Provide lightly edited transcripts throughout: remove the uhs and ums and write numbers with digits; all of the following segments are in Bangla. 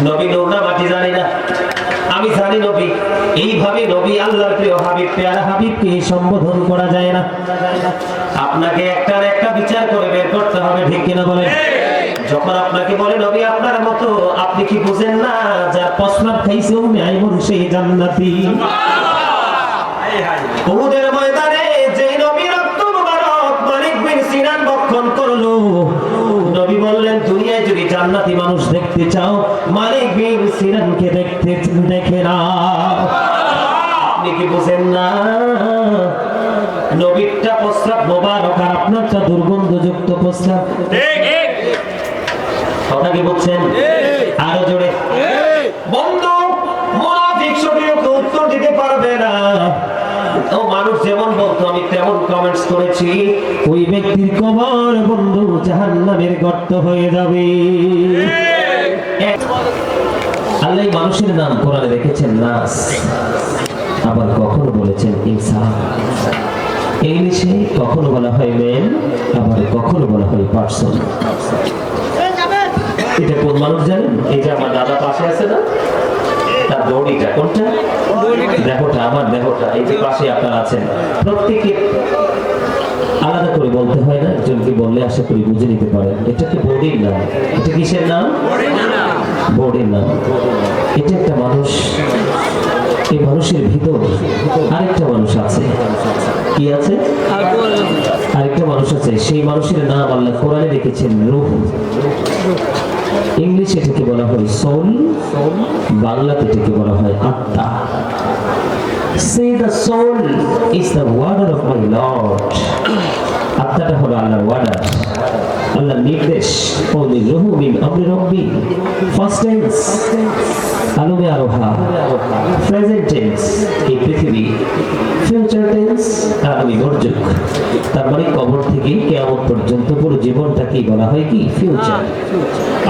নবী নূর না মাটি জানি না, আমি জানি নবী। এইভাবে নবী আল্লাহর প্রিয় হাবিব, পেয়ারা হাবিবকে সম্বোধন করা যায় না। আপনাকে একটার একটা বিচার করে বের করতে হবে, ঠিক কিনা বলেন? যখন আপনাকে বলে নবী আপনার মতো, আপনি কি বুঝেন না যার প্রস্রাব খাইছে উম্মে আইমন সেই জান্নাতি? উহুদের ময়দানে যে নবী রক্ত মুবারক মালিক বিন সিনান বক্ষণ করলো, নবী বললেন দুনিয়ায় যদি জান্নাতি মানুষ দেখতে চাও মালিক বিন সিনানকে দেখে না। আপনি কি বুঝেন না নবীরটা প্রস্রাব মোবারক আর আপনারটা দুর্গন্ধযুক্ত প্রস্রাব? কথা কি বলছেন? আরো জোরে বন্ধু, মুনাফিক শরীয়ত উত্তর দিতে পারবে না। ও মানুষ যেমন বলতো আমি তেমন কমেন্টস করেছি, ওই ব্যক্তির কবর বন্ধু জাহান্নামের গর্ত হয়ে যাবে। আল্লাহ মানুষের নাম কোরআনে রেখেছেন নাস, আবার কখনো বলেছেন ইনসান। ইংলিশে কখনো বলা হয় ম্যান, আবার কখনো বলা হয় পারসন। এটা কোন মানুষ জানেন? এই যে আমার দাদা পাশে আছে না, তার দড়িটা কোনটা? দেহটা, আমার দেহটা। এই যে পাশে আপনারা আছেন, প্রত্যেকে আলাদা করে বলতে হয় না, একজনকে বললে আশা করি বুঝে নিতে পারেন। এটা কি বডির নাম? এটা কিসের নাম? বডির নাম। এটা একটা মানুষ, এই মানুষের ভিতর আরেকটা মানুষ আছে। কি আছে? আরেকটা মানুষ আছে। সেই মানুষের নাম আল্লাহ কোরআনে রেখেছেন রূহ। ইংলিশে এটাকে বলা হয় সোল, বাংলাতে এটাকে বলা হয় আত্মা। Say the soul is the water of my Lord. আত্মাটা হলো আল্লাহর ওয়াটার, আল্লাহর নির্দেশ। ওলি রুহু মিন আমরি রাব্বি। ফার্স্ট টেন্স আলমে আরোহা, প্রেজেন্ট টেন্স এই পৃথিবী, ফিউচার টেন্স আগামী বর্জক। তার মানে কবর থেকে কিয়ামত পর্যন্ত পুরো জীবনটাকেই বলা হয় কি ফিউচার।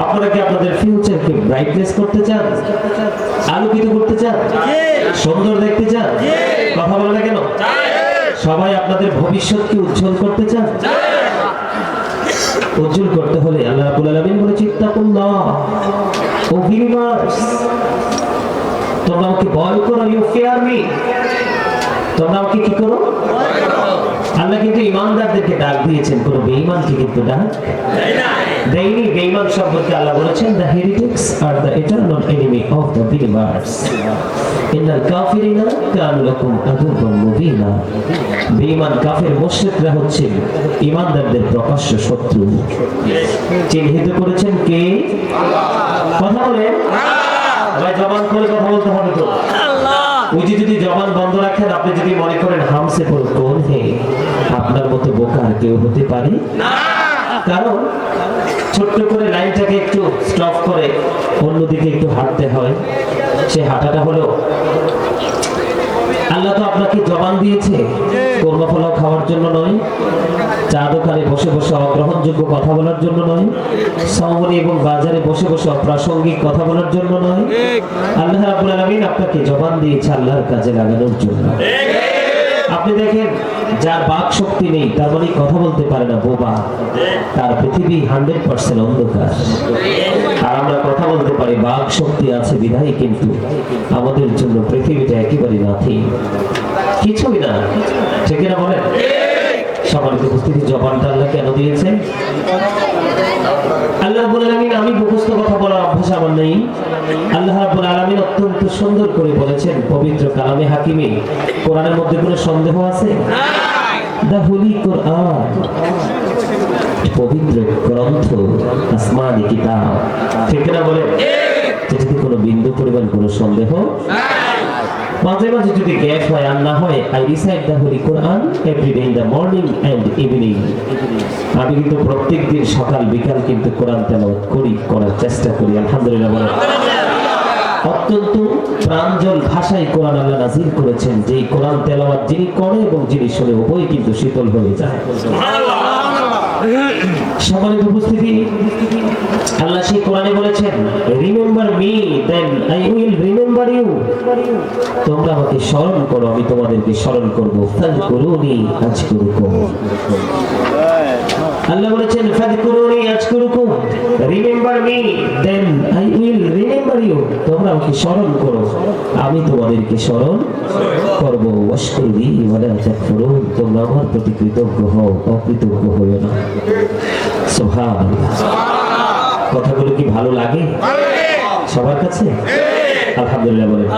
আপনারা কি আপনাদের ফিউচারকে ব্রাইটনেস করতে চান? আলোকিত করতে চান? সুন্দর দেখতে চান? কথা বলে না কেন? সবাই আপনাদের ভবিষ্যৎকে উজ্জ্বল করতে চান? উজ্জ্বল করতে হলে আল্লাহ রাব্বুল আলামিন বলেছেন ইত্তাকুল্লাহ, ও বিলিভার্স তোমরা আমাকে ভয় করো, ইউ ফিয়ার মি। তোমরা আমাকে কি করো? আল্লাহ কিন্তু ঈমানদারদেরকে ডাক দিয়েছেন, কোন বেঈমানকে কিন্তু ডাক দেয়নি। বেঈমান সম্পর্কে আল্লাহ বলেছেন the heretics are the eternal enemy of the believers. ইন্নাল কাফিরিনা কানু লাকুম আদুওয়ান মুবিনা। বেঈমান কাফের মুশরিকরা হচ্ছে ঈমানদারদের প্রকাশ্য শত্রু। চিহ্নিত করেছেন কে? কথা বলেন, ভাই জবান করে কথা বলতে হবে তো। ওই যে যদি জবান বন্ধ রাখেন, আপনি যদি মনে করেন হামসে পড়ো কোন হে, আপনার মতো বোকা আর কেউ হতে পারে না। কারণ ছোট্ট করে লাইনটাকে একটু স্টপ করে অন্যদিকে একটু হাঁটতে হয়। সে হাঁটাটা হলো, আল্লাহ তো আপনাকে জবান দিয়েছে কোরমা পোলাও খাওয়ার জন্য নয়, চা দোকানে বসে বসে অগ্রহণযোগ্য কথা বলার জন্য নয়, সামনে এবং বাজারে বসে বসে অপ্রাসঙ্গিক কথা বলার জন্য নয়। আল্লাহ রাব্বুল আলামিন আপনাকে জবান দিয়েছে আল্লাহর কাজে লাগানোর জন্য। আপনি দেখেন যার বাক শক্তি নেই, তার মানে কথা বলতে পারে না, বোবা। তার পৃথিবী 100% অন্ধকার। আর আমরা কথা বলতে পারি, বাক শক্তি আছে বিধায় কিন্তু আমাদের জন্য পৃথিবীটা একেবারে নাথি, কিছুই না। ঠিক না বলেন? সম্মানিত উপস্থিতি, জবানটা আল্লাহ কেন দিয়েছেন? আল্লাহ রাব্বুল আলামিন, আমি মুখস্থ কথা বলার অভ্যাস আমার নেই। আল্লাহ রাব্বুল আলামিন অত্যন্ত সুন্দর করে বলেছেন পবিত্র কালামে হাকিমে। কোরআনের মধ্যে কোনো সন্দেহ আছে? দা হোলি কোরআন, পবিত্র গ্রন্থ, আসমানি কিতাব। ঠিক না বলেন? যেটাতে কোনো বিন্দু পরিমাণ কোনো সন্দেহ নাই। মাঝে মাঝে যদি গ্যাপ হয় আর না হয়, I recite the holy Quran every day in the morning and evening. আমি কিন্তু প্রত্যেক দিন সকাল বিকাল কিন্তু কোরআন তেলাওয়াত করি, করার চেষ্টা করি। আলহামদুলিল্লাহ বলেন। অত্যন্ত প্রাঞ্জল ভাষায় কোরআন আল্লাহ নাযিল করেছেন, যে কোরআন তেলাওয়াত যিনি করে এবং যিনি শুনে উভয় কিন্তু শীতল হয়ে যায়। সম্মানিত উপস্থিতি, আল্লাহ সেই কোরআনে বলেছেন remember me then I will remember you. তোমরা আমাকে স্মরণ করো, আমি তোমাদেরকে স্মরণ করব। ফাযকুরুনি আযকুরুকুম। আল্লাহ বলেছেন ফাযকুরুনি আযকুরুকুম, remember me then I will remember ফাদকারিও, তোমরা আমাকে স্মরণ করো, আমি তোমাদেরকে স্মরণ করব। ওয়াশকুরলি ওয়ালা তাকফুরুন, তোমরা আমার প্রতি কৃতজ্ঞ হও, অকৃতজ্ঞ হইও না। সুবহানাল্লাহ। কথাগুলো কি ভালো লাগে সবার কাছে? আলহামদুলিল্লাহ বলেন।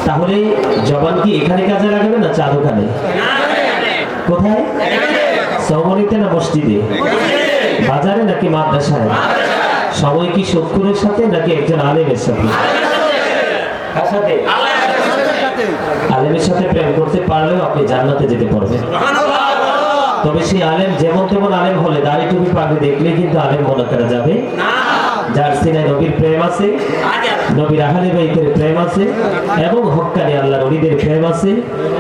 তাহলে জবান কি এখানে কাজে লাগাবে না চার ওখানে? কোথায়? সওমনিতে না মসজিদে? বাজারে নাকি মাদ্রাসায়? সময় কি শুক্রের সাথে নাকি একজন আলেমের সাথে? কার সাথে? আলেমের সাথে প্রেম করতে পারলেও আপনি জান্নাতে যেতে পারবেন। তবে সেই আলেম যেমন তেমন আলেম হলে দাড়ি টুপি পাগড়ি দেখলে কিন্তু আলেম মনে করা যাবে না। যার সিনায় নবীর প্রেম আছে, নবীর আহলে বাইতের প্রেম আছে এবং হক্কানি আল্লাহর ওলিদের প্রেম আছে,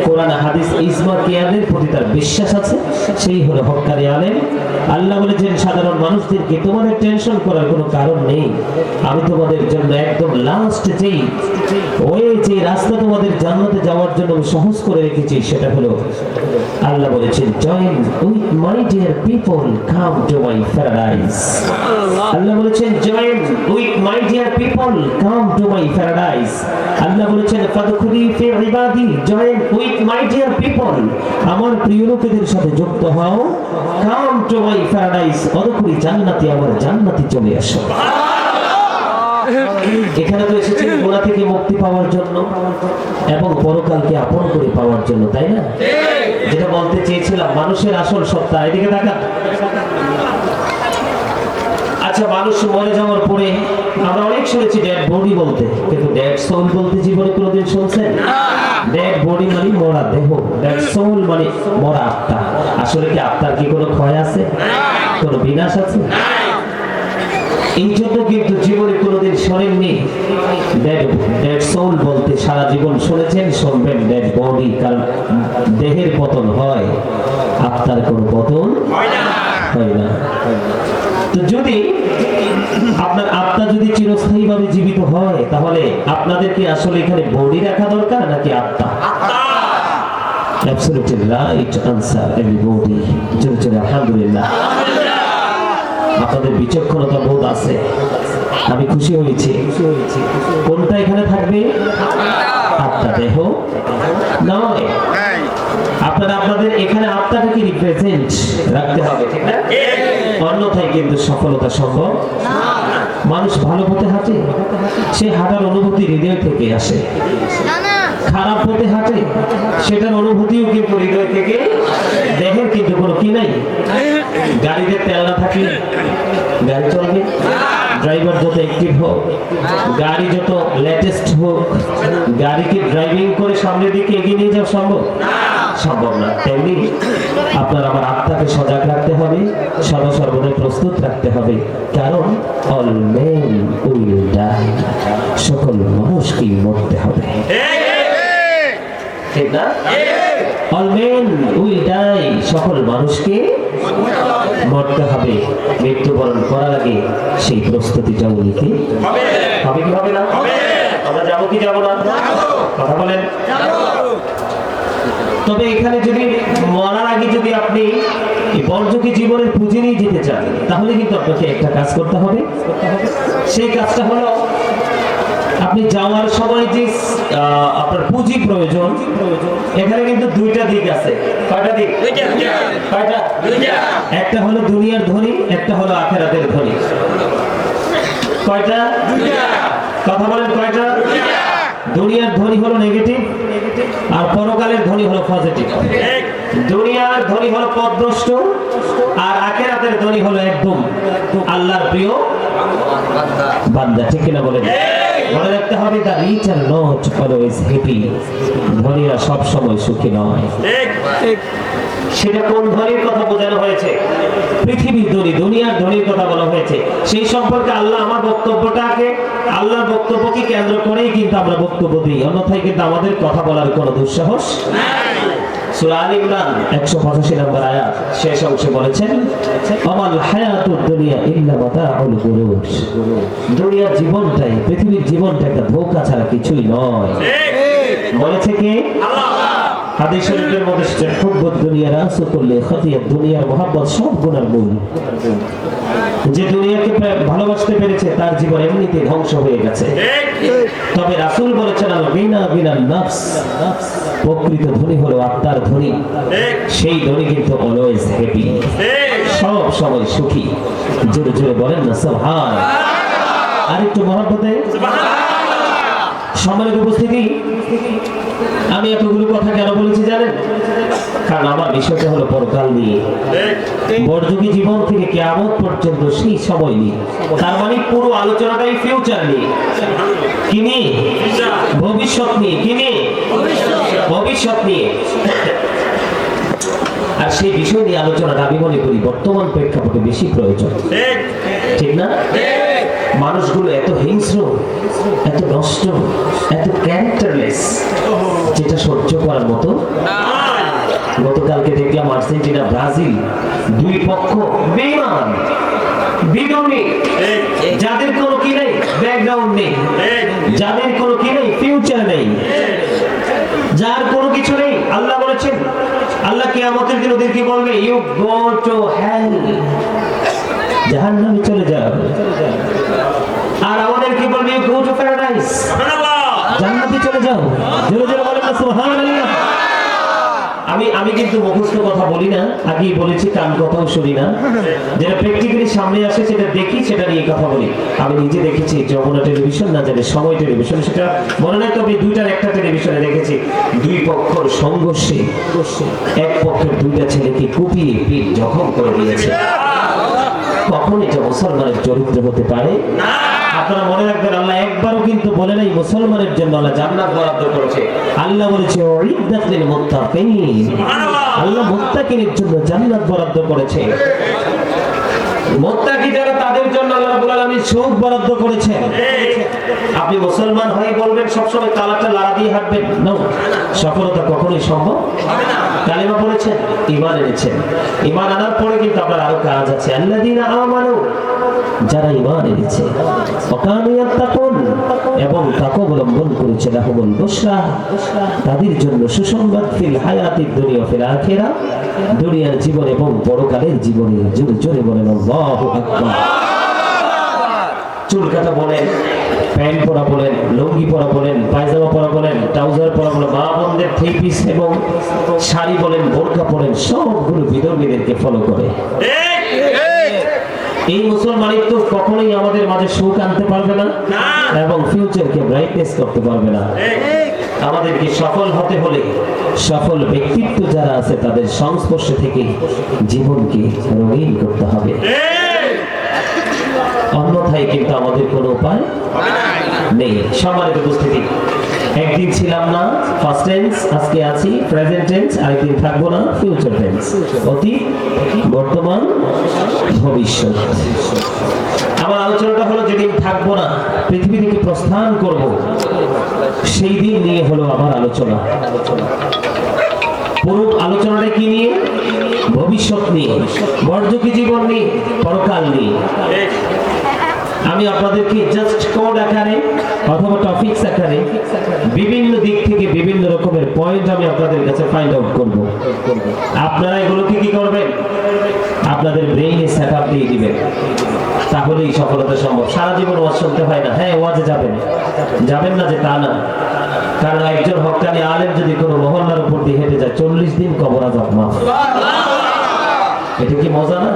কোরআন হাদিস ইজমা কিয়ামের প্রতি তার বিশ্বাস আছে, সেই হলো হক্কানি আলেম। আল্লাহ বলেছেন সাধারণ মানুষদেরকে তোমাদের টেনশন করার কোনো কারণ নেই, আমি তোমাদের জন্য একদম লাস্ট যে রাস্তা তোমাদের জান্নাতে যাওয়ার জন্য সহজ করে রেখেছি সেটা হলো আল্লাহ বলেছেন join with my dear people come to my paradise. Allah বলেছেন join with my dear people come to my paradise. Allah বলেছেন ফাদখুলি ফি ইবাদি, join with my dear people, আমার প্রিয় লোকেদের সাথে যুক্ত হও, কাম টু মাই প্যারাডাইস, অদখুলি জান্নাতে, আমার জান্নাতে চলে আসো। এখানে তো এসেছেন গুনাহ থেকে মুক্তি পাওয়ার জন্য এবং পরকালকে আপন করে পাওয়ার জন্য, তাই না? যেটা বলতে চেয়েছিলাম, মানুষের আসল সত্তা, এদিকে তাকান। আচ্ছা, মানুষ মরে যাওয়ার পরে আমরা অনেক শুনেছি ডেড বডি বলতে, কিন্তু ডেড সোল বলতে জীবনে কোনোদিন শুনছেন? ডেড বডি মানে মরা দেহ, ডেড সোল মানে মরা আত্মা। আসলে কি আত্মার কি কোনো ক্ষয় আছে? কোনো বিনাশ আছে? এই জন্য কিন্তু জীবনে কোনোদিন শোনেননি ডেড সোল বলতে, সারা জীবন শুনেছেন, শুনবেন ডেড বডি, কারণ দেহের পতন হয়, আত্মার কোনো পতন হয় না। তো যদি আপনার আত্মা যদি চিরস্থায়ী ভাবে জীবিত হয়, তাহলে আপনাদেরকে আসলে এখানে বডি রাখা দরকার নাকি আত্মা? Absolutely right answer everybody. জোরে জোরে আলহামদুলিল্লাহ। আপনাদের বিচক্ষণতা বোধ আছে, আমি খুশি হয়েছি। কোনটা এখানে থাকবে? আত্মা, দেহ নয়। আপনারা আপনাদের এখানে আত্মাটাকে রিপ্রেজেন্ট রাখতে হবে, ঠিক না? অন্যথায় কিন্তু সফলতা সম্ভব না। মানুষ ভালো পথে হাঁটে, সে হাঁটার অনুভূতি হৃদয় থেকে আসে। খারাপ পথে হাঁটে, সেটার অনুভূতিও কিন্তু হৃদয় থেকে। দেহের কিন্তু কোনো কি নাই। গাড়িতে তেল না থাকলে গাড়ি চলবে? ড্রাইভার যত অ্যাক্টিভ হোক, গাড়ি যত লেটেস্ট হোক, গাড়িকে ড্রাইভিং করে সামনের দিকে এগিয়ে নিয়ে যাওয়া সম্ভব? সম্ভব না। তেমনি আপনার আমার আত্মাকে সজাগ রাখতে হবে, সদা সর্বদা প্রস্তুত রাখতে হবে, কারণ অল মেন উইল ডাই, সকল মানুষকেই মরতে হবে, ঠিক না? অল মেন উইল ডাই, সকল মানুষকে মরতে হবে। মৃত্যুবরণ করার আগে সেই প্রস্তুতিটাও নিতে হবে কি হবে না? আমরা যাবো কি যাবো না? কথা বলেন। তবে এখানে যদি মরার আগে যদি আপনি বর্জকে জীবনের পুঁজি নিয়ে যেতে চান, তাহলে কিন্তু আপনাকে একটা কাজ করতে হবে। সেই কাজটা হলো আপনি যাওয়ার সময় যে আপনার পুঁজি প্রয়োজন, এখানে কিন্তু দুইটা দিক আছে। কয়টা দিক? কয়টা? একটা হলো দুনিয়ার ধনী, একটা হলো আখিরাতের ধনী। কয়টা? কথা বলেন, কয়টা? দুনিয়ার ধনী হলো নেগেটিভ, আর পরকালের ধনী হলো পজিটিভ। দুনিয়ার ধনী হলো পথভ্রষ্ট, আর আখিরাতের ধনী হলো একদম আল্লাহর প্রিয় বান্দা, ঠিক কিনা বলেন? মনে রাখতে হবে, the rich are not always happy, ধনীরা সব সময় সুখী নয়। সেটা কোন ধনীর কথা বোঝানো হয়েছে? পৃথিবীর ধনী, দুনিয়ার ধনীর কথা বলা হয়েছে। সেই সম্পর্কে আল্লাহ আমার বক্তব্যটাকে, আল্লাহর বক্তব্যকে কেন্দ্র করেই কিন্তু আমরা বক্তব্য দিই, অন্যথায় কিন্তু আমাদের কথা বলার কোনো দুঃসাহস নাই। সূরা আল ইমরান 185 নম্বর আয়াত শেষ অংশে বলেছেন, আমাল হায়াতুদ দুনিয়া ইল্লা মাতাউল গুরুর, দুনিয়ার জীবনটাই, পৃথিবীর জীবনটা একটা ধোঁকা ছাড়া কিছুই নয়। বলেছে কে? আল্লাহ। হাদিস শরীফের মধ্যে হুব্বুদ দুনিয়া রাসু কুল্লি খাতিয়া, দুনিয়ার মহব্বত সব গুনার মূল। যে দুনিয়াকে ভালোবাসতে পেরেছে তার জীবন এমনিতে ধ্বংস হয়ে গেছে। তবে রাসূল বলেছেন আল গিনা গিনান নাফস, প্রকৃত ধনী হলো আত্মার ধনী। সেই ধনী কিন্তু অলওয়েজ হ্যাপি, সব সময় সুখী। জোরে জোরে বলেন না সুবহান। আর একটু মহব্বতে সম্মানিত উপস্থিতি, আমি এতগুলো কথা কেন বলেছি জানেন? কারণ আমার বিষয়টা হলো পরকাল নিয়ে, বর্জুগী জীবন থেকে কিয়ামত পর্যন্ত সেই সময় নিয়ে। তার মানে পুরো আলোচনাটাই ফিউচার নিয়ে। কি নিয়ে? ভবিষ্যৎ নিয়ে। কি নিয়ে? ভবিষ্যৎ নিয়ে। আর সেই বিষয় নিয়ে আলোচনাটা আমি মনে করি বর্তমান প্রেক্ষাপটে বেশি প্রয়োজন, ঠিক না? মানুষগুলো এত হিংস্র, এত নষ্ট, এত ক্যারেক্টারলেস, যেটা সহ্য করার মতো। গতকালকে দেখলাম আর্জেন্টিনা ব্রাজিল, দুই পক্ষ বেঈমান, বিধর্মী, যাদের কোনো কি নেই, ব্যাকগ্রাউন্ড নেই, যাদের কোনো কি নেই, ফিউচার নেই, যার কোনো কিছু নেই। আল্লাহ বলেছেন, আল্লাহ কিয়ামতের দিন ওদেরকে বলবে, ইউ গো টু হেল, জাহান্নামে চলে যাও। আর আমাদের কি বলবে, ইউ গো টু প্যারাডাইস, জান্নাতে চলে যাও। জোরে জোরে বলেন না সুবহানাল্লাহ। আমি কিন্তু মুখস্থ কথা বলি না, আগেই বলেছি, কান কথাও শুনি না। যেটা প্র্যাকটিক্যালি সামনে আসে সেটা দেখি, সেটা নিয়ে কথা বলি। আমি নিজে দেখেছি যমুনা টেলিভিশন, না জানি সময় টেলিভিশন, সেটা মনে নাই, তবে দুইটার একটা টেলিভিশনে দেখেছি দুই পক্ষের সংঘর্ষে এক পক্ষের দুইটা ছেলেকে কুপিয়ে পিঠ জখম করে দিয়েছে। কখন এটা মুসলমানের চরিত্র হতে পারে? আপনারা মনে রাখবেন, আল্লাহ একবারও কিন্তু বলে নাই মুসলমানের জন্য আল্লাহ জান্নাত বরাদ্দ করেছে। আল্লাহ বলেছে উইদ্দাত লিল মুত্তাকিন, আল্লাহ মুত্তাকিনের জন্য জান্নাত বরাদ্দ করেছে। মুত্তাকি যারা, তাদের জন্য আল্লাহ রাব্বুল আলামিন সুখ বরাদ্দ করেছেন। আপনি মুসলমান হয়ে বলবেন সবসময় তালাটা লাড়া দিয়ে হাঁটবেন, না, সফলতা কখনোই সম্ভব হবে না। কালিমা পড়েছেন, ঈমান এনেছেন, ঈমান আনার পরে কিন্তু আপনার আরো কাজ আছে। আল্লাযীনা আমানু, যারা ঈমান এনেছে, ওয়াকানু ইয়াত্তাকুন, এবং তাকওয়া অবলম্বন করেছে, লাহুমুল বুশরা, তাদের জন্য সুসংবাদ, ফিল হায়াতিদ দুনিয়া ফিল আখিরা, দুনিয়ার জীবন এবং পরকালের জীবনে। জোরে জোরে বলেন আল্লাহু আকবার। চুল কাটা বলেন, প্যান্ট পরা বলেন, লুঙ্গি পরা বলেন, পায়জামা পরা বলেন, ট্রাউজার পরা বলেন, মা বোনদের থ্রি পিস এবং শাড়ি বলেন, বোরকা পরেন, সবগুলো বিধর্মীদেরকে ফলো করে। এই মুসলমানিত্ব কখনোই আমাদের মাঝে সুখ আনতে পারবে না এবং ফিউচারকে ব্রাইটনেস করতে পারবে না। আমাদেরকে সফল হতে হলে সফল ব্যক্তিত্ব যারা আছে তাদের সংস্পর্শে থেকে জীবনকে রঙিন করতে হবে, অন্যথায় কিন্তু আমাদের কোনো উপায় নেই। সম্মানিত উপস্থিতি, একদিন ছিলাম না ফার্স্ট টেন্স, আজকে আছি প্রেজেন্ট টেন্স, আরেকদিন থাকবো না ফিউচার টেন্স, অতীত, বর্তমান, ভবিষ্যৎ। আমার আলোচনাটা হলো যেদিন থাকবো না, পৃথিবী থেকে প্রস্থান করব, সেই দিন নিয়ে হলো আমার আলোচনা। পুরো আলোচনাটা কি নিয়ে? ভবিষ্যৎ নিয়ে, বর্জকি জীবন নিয়ে, পরকাল নিয়ে। আমি আপনাদেরকে জাস্ট কোড আকারে অথবা টপিকস আকারে বিভিন্ন দিক থেকে বিভিন্ন রকমের পয়েন্ট আমি আপনাদের কাছে ফাইন্ড আউট করব। আপনারা এগুলোকে কি করবেন? আপনাদের ব্রেইনে সেটআপ দিয়ে দিবেন, তাহলেই সফলতা সম্ভব। সারা জীবন ওয়াজ শুনতে হয় না। হ্যাঁ, ওয়াজে যাবেন, যাবেন না যে তা না, কারণ একজন হক্কানি আলেম যদি কোনো মহল্লার উপর দিয়ে হেঁটে যায় 40 দিন কবর আযাব মাফ। এটা কি মজা না?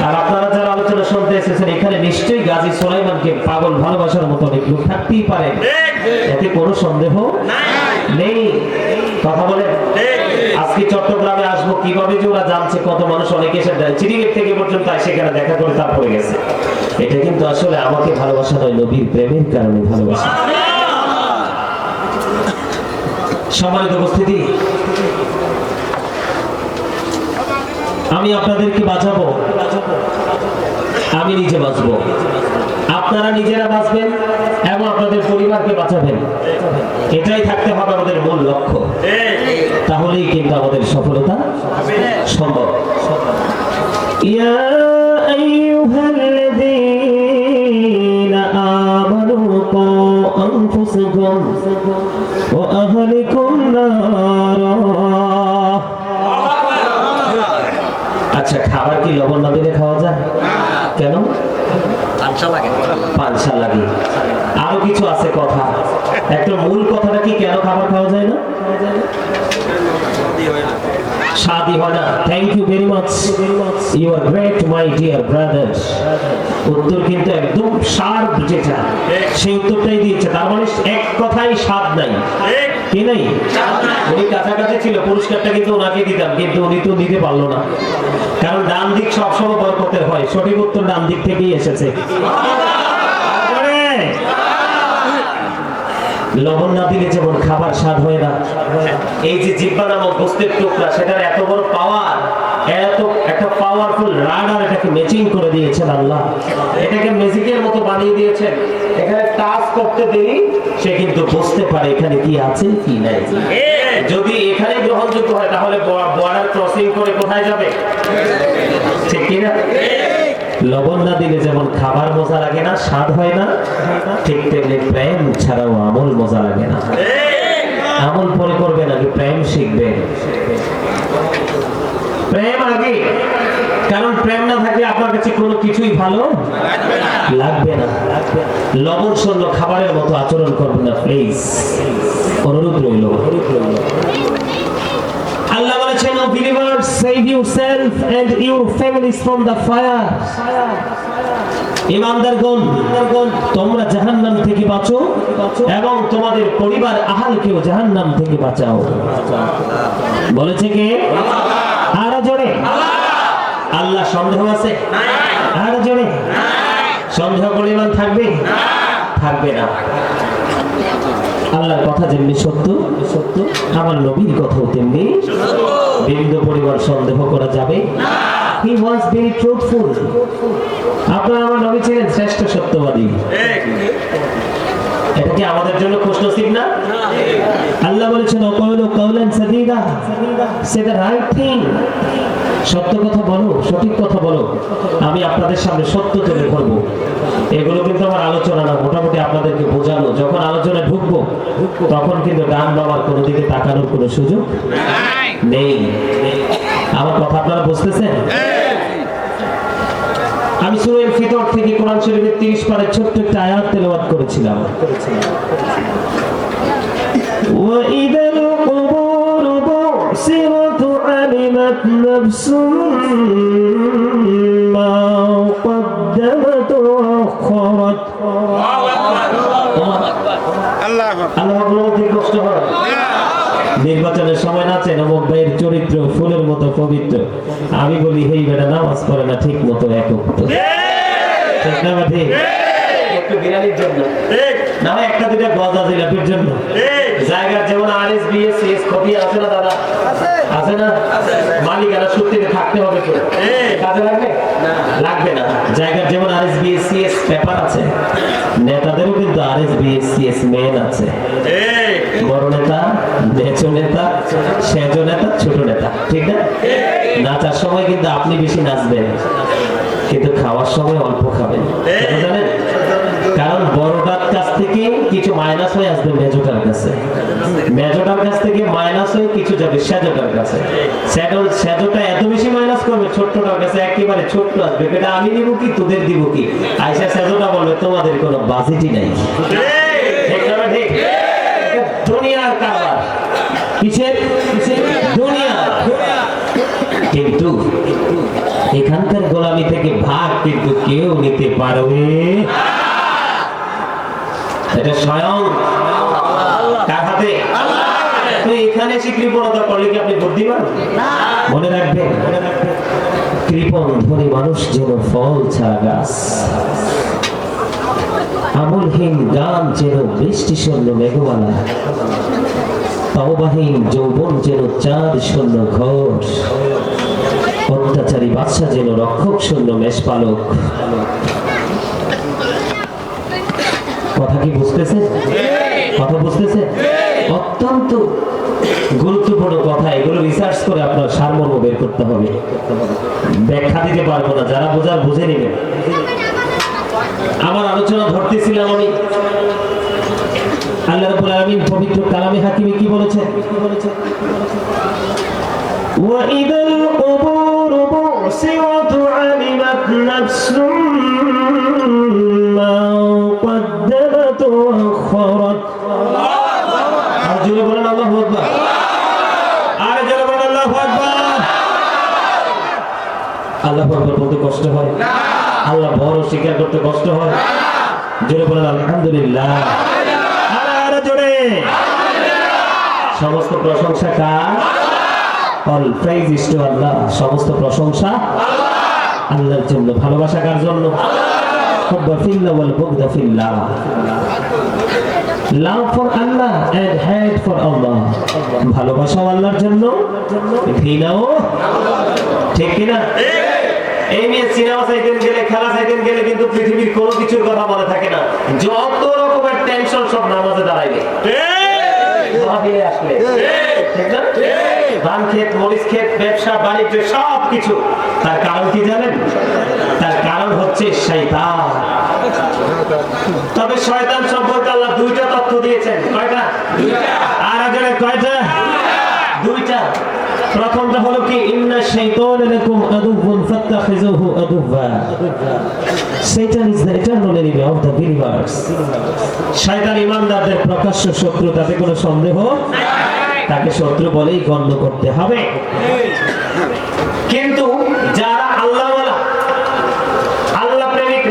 আর আপনারা যারা আলোচনা শুনতে এসেছেন, এখানে নিশ্চয়ই গাজী সুলাইমানকে পাগল ভালোবাসার মতো অনেক লোক থাকতেই পারে, এতে কোনো সন্দেহ নেই। কথা বলে আজকে চট্টগ্রামে আসবো কিভাবে যে ওরা জানছে, কত মানুষ অনেকে এসে চিড়িগেট থেকে পর্যন্ত সেখানে দেখা করে তারপরে গেছে। এটা কিন্তু আসলে আমাকে ভালোবাসা নয়, নবীর প্রেমের কারণে ভালোবাসা। সম্মানিত উপস্থিতি, আমি আপনাদেরকে বাঁচাবো, আমি নিজে বাঁচবো, আপনারা নিজেরা বাঁচবেন এবং আপনাদের পরিবারকে বাঁচাবেন। এটাই থাকতে হবে আমাদের মূল লক্ষ্য, তাহলেই কিন্তু আমাদের সফলতা সম্ভব। ইয়া আইয়ুহাল্লাযীনা আমানু কু আনফুসাকুম ওয়া আহলিকুম নারা। আচ্ছা, খাবার কি লবণ না দিলে খাওয়া যায়? কেন? পাঁচশা লাগে। আরো কিছু আছে কথা, একটা মূল কথাটা কি, কেন খাবার খাওয়া যায় না? শাদি হয় না। Thank you very much, you are great my dear brothers. উত্তর কিন্তু একদম শার্প, যেটা সেই উত্তরটাই দিয়েছে। তার মানে এক কথাই স্বাদ নাই, কি নাই? উনি কাছাকাছি ছিল, পুরস্কারটা কিন্তু ওনাকে দিতাম, কিন্তু উনি তো নিতে পারলো না, কারণ ডান দিক সবসময় বরকতের হয়। সঠিক উত্তর ডান দিক থেকেই এসেছে। লবণ না দিলে যেমন খাবার স্বাদ হয় না, এই যে জিহ্বা নামক গোস্তের টুকরা, সেটার এত বড় পাওয়ার, এত একটা পাওয়ারফুল রাডার এটাকে ম্যাচিং করে দিয়েছেন আল্লাহ, এটাকে ম্যাজিকের মতো বানিয়ে দিয়েছেন। এখানে টাচ করতে দেরি, সে কিন্তু বুঝতে পারে এখানে কি আছে কি নাই। যদি এখানে গ্রহণযোগ্য হয়, তাহলে বর্ডার ক্রসিং করে কোথায় যাবে? ঠিক কিনা? লবণ না দিলে যেমন খাবার মজা লাগে না, স্বাদ হয় না, ঠিক তেমনি প্রেম ছাড়াও আমল মজা লাগে না। আমল পরে করবে নাকি প্রেম শিখবে? প্রেম আগে, কারণ প্রেম না থাকলে আপনার কাছে কোনো কিছুই ভালো লাগবে না। লবণ শূন্য খাবারের মতো আচরণ করবে না প্লিজ, অনুরোধ রইল। আল্লাহ বলেছেন, ও believers, save yourself and your families from the fire. ঈমানদারগণ, তোমরা জাহান্নাম থেকে বাঁচো এবং তোমাদের পরিবার আহালকেও জাহান্নাম থেকে বাঁচাও। বলেছে কে? আর জোরে আল্লাহ। সন্দেহ আছে? আর জোরে সন্দেহ করে ঈমান থাকবে? থাকবে না। আল্লাহর কথা যেমনি সত্য, আমার নবীর কথাও তেমনি বিন্দু পরিবার সন্দেহ করা যাবে না। He was very truthful. আপনার আমার নবী ছিলেন শ্রেষ্ঠ সত্যবাদী। এটা কি আমাদের জন্য খুশনসিব না? আল্লাহ বলেছেন, ওয়াকালু কাওলান সাদীদা, সে দ্য রাইট থিং। সত্য কথা বলো, সঠিক কথা বলো, আমি আপনাদের সামনে সত্য তুলে ধরবো। এগুলো কিন্তু আমার আলোচনা না, মোটামুটি আপনাদেরকে বোঝানো। যখন আলোচনায় ঢুকবো, তখন কিন্তু ডান বাবার কোনো দিকে তাকানোর কোনো সুযোগ নেই। আমার কথা আপনারা বুঝতেছেন? আমি সূরা ফিতর থেকে কোরআন শরীফের 30 পারার ছোট্ট একটা আয়াত তেলাওয়াত করেছিলাম। وَإِذَا الْقُبُورُ بُعْثِرَتْ عَلِمَتْ نَفْسٌ مَا قَدَّمَتْ وَأَخَّرَتْ। নির্বাচনের সময় নাচেন, অমুক ভাইয়ের চরিত্র ফুলের মতো পবিত্র। আমি বলি, হেই বেটা নামাজ পড়ে না ঠিক মতো, একক ঠিক না? ঠিক একটু বিরানির জন্য না, একটা দুটা গজা জিলাপির জন্য। জায়গার যেমন RSBS CS কপি আছে না দাদা? আছে না? মালিকানা সূত্রে থাকতে হবে তো, কাজে লাগবে লাগবে না। জায়গার যেমন RSBS CS পেপার আছে, নেতাদেরও কিন্তু RSBS CS মেন আছে। বড় নেতা, মেচো নেতা, সেজ নেতা, ছোট নেতা, ঠিক না? নাচার সময় কিন্তু আপনি বেশি নাচবেন, কিন্তু খাওয়ার সময় অল্প খাবেন। জানেন? কারণ বড়টার কাছ থেকে কিছু মাইনাস হয়ে আসবে মেজোটার কাছে, মেজোটার কাছ থেকে মাইনাস হয়ে কিছু যাবে সেজোটার কাছে। সেজোটা এত বেশি মাইনাস করবে, ছোট্টটার কাছে একেবারে ছোট্ট আসবে, এটা আমি দিব কি তোদের দিব কি? আইসা সেজোটা বলবে, তোমাদের কোনো বাজেটই নাই। ঠিক দুনিয়ার কারবার, কিসের দুনিয়া। কিন্তু এখানকার গোলামি থেকে ভাগ কিন্তু কেউ নিতে পারবে, এটা স্বয়ং কার হাতে? তো এখানে এসে কৃপণতা করলে কি আপনি বুদ্ধিমান? মনে রাখবেন, কৃপণ ধনী মানুষ যেন ফল ছাড়া গাছ, আমলহীন গান যেন বৃষ্টি শূন্য মেঘমালা, তওবাহীন যৌবন যেন চাঁদ শূন্য ঘর, অত্যাচারী বাদশা যেন রক্ষক শূন্য মেষপালক। কথা কি বুঝতেছে? কথা বুঝতেছে? অত্যন্ত গুরুত্বপূর্ণ কথা। এগুলো রিসার্চ করে আপনার সারমর্ম বের করতে হবে। ব্যাখ্যা দিতে পারবো না, যারা বোঝার বুঝে নেবেন। আমার আলোচনা ধরতেছিলাম আমি, আল্লাহ রাব্বুল আলামিন পবিত্র কালামে হাকিমে কি বলেছেন? وَإِذَا الْقُبُورُ البعثرة علمت نفس ما قدمت وأخرت أرجو بلن الله أكبر أرجو بلن الله أكبر আল্লাহ আকবার বলতে কষ্ট হয় আল্লাহ বড় স্বীকার করতে কষ্ট হয় জোরে বলেন আলহামদুলিল্লাহ আরে জোরে সমস্ত প্রশংসা কার all praise is to Allah সমস্ত প্রশংসা আল্লাহর জন্য ভালোবাসা কার জন্য হুব্বা ফিল্লাহ ওয়াল বুগদা ফিল্লাহ love for Allah and hate for Allah ভালোবাসা আল্লাহর জন্য ঘৃণাও ঠিক কি না এই নিয়ে সিনেমা সাইকেল গেলে খেলা সাইকেল গেলে কিন্তু পৃথিবীর কোনো কিছুর কথা মনে থাকে না যত রকমের টেনশন সব নামাজে দাঁড়াইলে ভাবিয়ে আসলে ঠিক না ধান ক্ষেত মরিচ ক্ষেত ব্যবসা বাণিজ্য সব কিছু তার কারণ কি জানেন তার কারণ হচ্ছে শয়তান তবে শয়তান সম্পর্কে আল্লাহ দুইটা তথ্য দিয়েছেন কয়টা আর আগে কয়টা দুইটা প্রথমটা হলো কি ইন্না শাইতানা লাকুম আদুউন ফাত্তাখিযুহু আদুওয়া শয়তান is the eternal enemy of the believers শয়তান ঈমানদারদের প্রকাশ্য শত্রু তাতে কোনো সন্দেহ তাকে শত্রু বলেই গণ্য করতে হবে কিন্তু যারা আল্লাহওয়ালা আল্লাহ প্রেমিক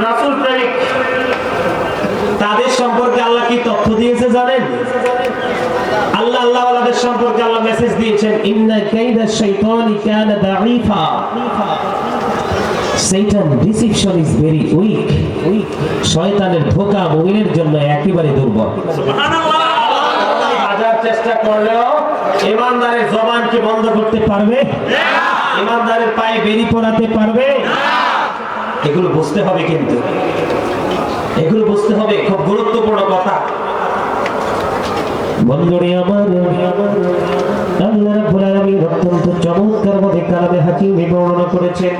রাসূল প্রেমিক তাদের সম্পর্কে আল্লাহ কি তথ্য দিয়েছে জানেন আল্লাহ আল্লাহওয়ালাদের সম্পর্কে আল্লাহ মেসেজ দিয়েছেন ইন্না কাইদা শাইতানি কানা দাঈফা Satan deception is very weak শয়তানের ধোঁকা মুমিনের জন্য একেবারে দুর্বল সুবহানাল্লাহ হাজার চেষ্টা করলেও ঈমানদারের জবান কি বন্ধ করতে পারবে না ঈমানদারের পায়ে বেরি পরাতে পারবে না এগুলো বুঝতে হবে কিন্তু এগুলো বুঝতে হবে খুব গুরুত্বপূর্ণ কথা বন্ধুরে আমার আল্লাহ রাব্বুল আলামিন অত্যন্ত চমৎকার ভাবে কালামে হাকিমে বর্ণনা করেছেন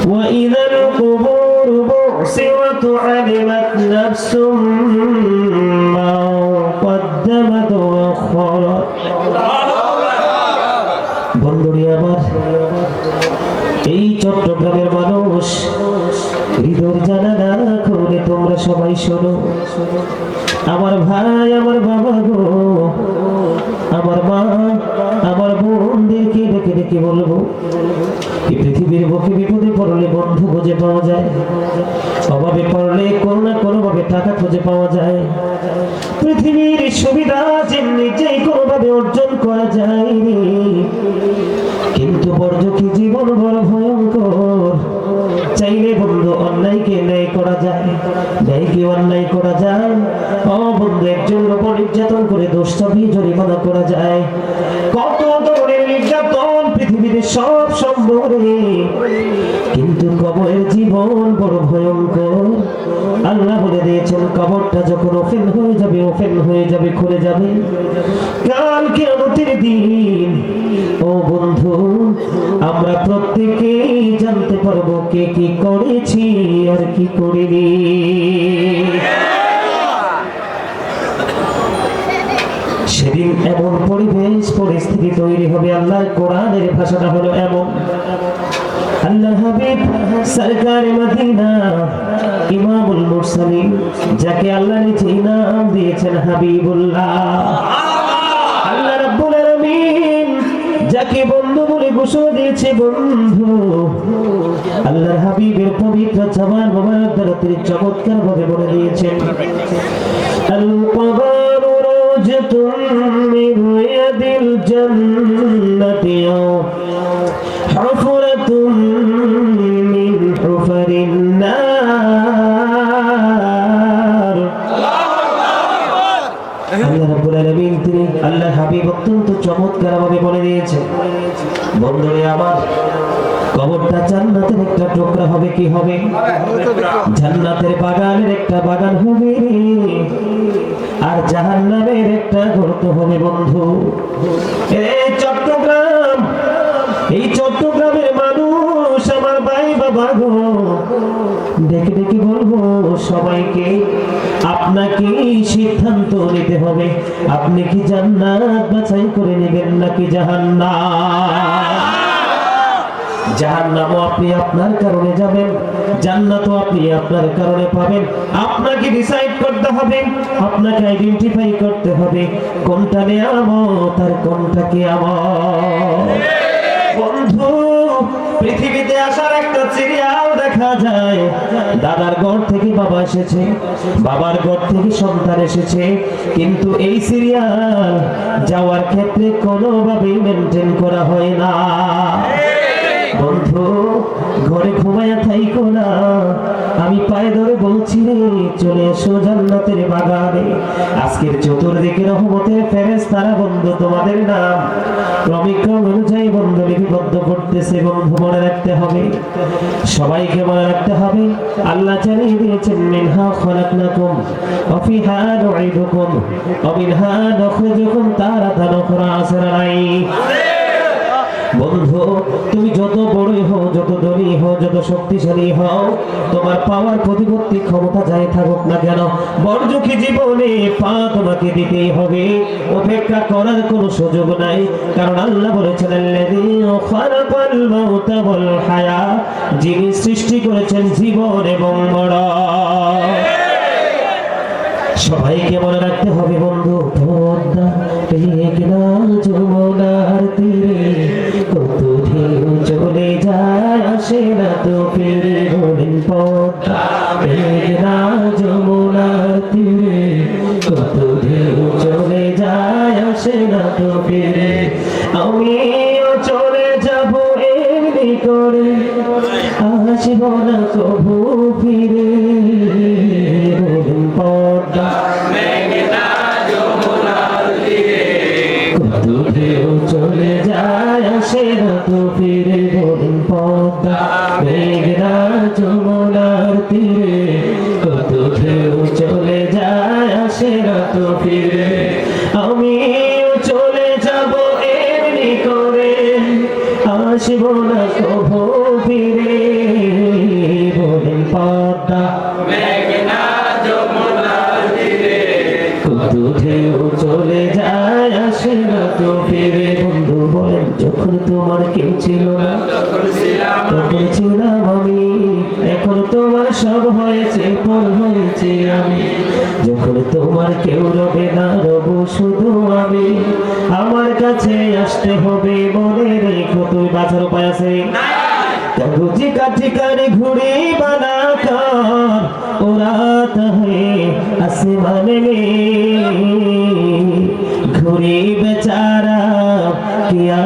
ওয়া ইযাল কুবুর বু'সিরাত আলিমাত নাফসুম মা কদ্দামাত ওয়া আখারাত বন্ধুরে আমার এই চট্টগ্রামের মানুষ হৃদয় জানালা খুলে তোমরা সবাই শোনো আমার ভাই আমার বাবা গো আমার মা আমার বোনদেরকে ডেকে ডেকে বলবো এই পৃথিবীর বুকে বিপদে পড়লে বন্ধু খুঁজে পাওয়া যায় অভাবে পড়লে কোনো না কোনো ভাবে টাকা খুঁজে পাওয়া যায় পৃথিবীর সুবিধা যেমনি যে কোনোভাবে অর্জন করা যায় কিন্তু বর্জকি জীবন বড় ভয়ঙ্কর চাইলে বন্ধু অন্যায়কে ন্যায় করা যায় ন্যায়কে অন্যায় করা যায় বন্ধু একজন উপর নির্যাতন করে দোষ চাপিয়ে জরিমানা করা যায় কত ধরনের নির্যাতন পৃথিবীতে সব সম্ভব কিন্তু কবরের জীবন বড় ভয়ঙ্কর আল্লাহ বলে দিয়েছেন কবরটা যখন ওপেন হয়ে যাবে খুলে যাবে কাল কিয়ামতের দিন ও বন্ধু আমরা প্রত্যেকেই জানতে পারবো কে কি করেছি আর কি করিনি সেদিন এমন পরিস্থিতি তৈরি হবে আল্লাহর কোরআনের ভাষাটা হলো এমন আল্লাহ হাবিব সরকার মদিনা ইমামুল মুরসালিন যাকে আল্লাহ নিজে নাম দিয়েছেন হাবিবুল্লাহ আল্লাহ রাব্বুল আলামিন যাকে বন্ধু বলে ঘোষণা দিয়েছে বন্ধু আল্লাহর হাবিবের পবিত্র জবান মোবারক দ্বারা তিনি চমৎকার ভাবে বলে দিয়েছেন আল কবর রাওজাতুন মিন রিয়াদিল জান্নাতি হুফরাতুন মিন হুফারিন নার আল্লাহ রাব্বুল আলামিন তিনি আল্লাহ হাবিব অত্যন্ত চমৎকার ভাবে বলে দিয়েছেন বন্ধুরে আমার কবরটা জান্নাতের একটা টুকরা হবে কি হবে জান্নাতের বাগানের একটা বাগান হবে আর জাহান্নামের একটা গর্ত হবে বন্ধু এই চট্টগ্রামের মানুষ আমার ভাই বাবা গো দেখে দেখে বলবো সবাইকে আপনাকে সিদ্ধান্ত নিতে হবে আপনি কি জান্নাত বাছাই করে নেবেন নাকি জাহান্নাম জাহান্নামও আপনি আপনার কারণে যাবেন, জান্নাতও আপনি আপনার কারণে পাবেন। আপনাকে ডিসাইড করতে হবে, আপনাকে আইডেন্টিফাই করতে হবে কোনটা নিয়ামত আর কোনটা কিয়ামত। বন্ধু, পৃথিবীতে আসার একটা সিরিয়াল দেখা যায়। দাদার ঘর থেকে বাবা এসেছে, বাবার ঘর থেকে সন্তান এসেছে, কিন্তু এই সিরিয়াল যাওয়ার ক্ষেত্রে কোনোভাবেই মেনটেন করা হয় না। বন্ধু, ঘরে ঘুমায়া থাইকো না, আমি পায়ে ধরে বলছি রে, চলে এসো জান্নাতের বাগানে। আজকের চতুর্দিকে রহমতের ফেরেশতারা বন্ধু তোমাদের নাম ক্রমিক্রম অনুযায়ী বন্ধু লিপিবদ্ধ করতেছে। বন্ধু মনে রাখতে হবে, সবাইকে মনে রাখতে হবে, আল্লাহ জানিয়ে দিয়েছেন মিনহা খলাকনাকুম ওয়া ফিহা নুঈদুকুম ওয়া মিনহা নুখরিজুকুম তারাতান উখরা। আসরা নাই? বন্ধু, তুমি যত বড়ই হও, যত ধনী হও, যত শক্তিশালী হও, তোমার পাওয়ার প্রতিপত্তি ক্ষমতা যাই থাকুক না কেন, বড়জুকি জীবনে পা তোমাকে দিতেই হবে। অপেক্ষা করার কোনো সুযোগ নাই, কারণ আল্লাহ বলেছেন আল্লাযী খালাকাল মাউতা ওয়াল হায়া, যিনি সৃষ্টি করেছেন জীবন এবং মরণ। সবাইকে মনে রাখতে হবে বন্ধু, পদ্মা মেঘনা যমুনার তীরে কত ঢেউ চলে যায়, আসে না তো ফিরে। বলেন পদ্মা মেঘনা যমুনার তীরে কত ঢেউ চলে যায়, আসে না তো ফিরে। আমিও চলে যাব এমনি করে, আসব না কবু ফিরে। বলেন পদ্মা মেঘনা যমুনার তীরে কত ঢেউ চলে যায়, আসে না তো ফিরে। বলেন পদ্মা মেঘনা যমুনার তীরে কত ঢেউ চলে যায়, আসে না তো ফিরে। আমিও চলে যাব এমনি করে, আসব না কবু ফিরে। বলেন পদ্মা মেঘনা যমুনার তীরে কত ঢেউ চলে যায়, আসে না তো ফিরে। বন্ধু বলেন, যখন তোমার কেউ ছিল না তখন ছিলাম আমি, এখন তোমার সব হয়েছে, পর হয়েছে আমি। যখন তোমার কেউ রবে না, রব শুধু আমি। আমার কাছে আসতে হবে, মনে রেখো। তুমি বাঁচার উপায় আছে? কাগজি কাঠি করে ঘুড়ি বানা कर उड़ाता है आसमान में, घुड़ी बेचारा क्या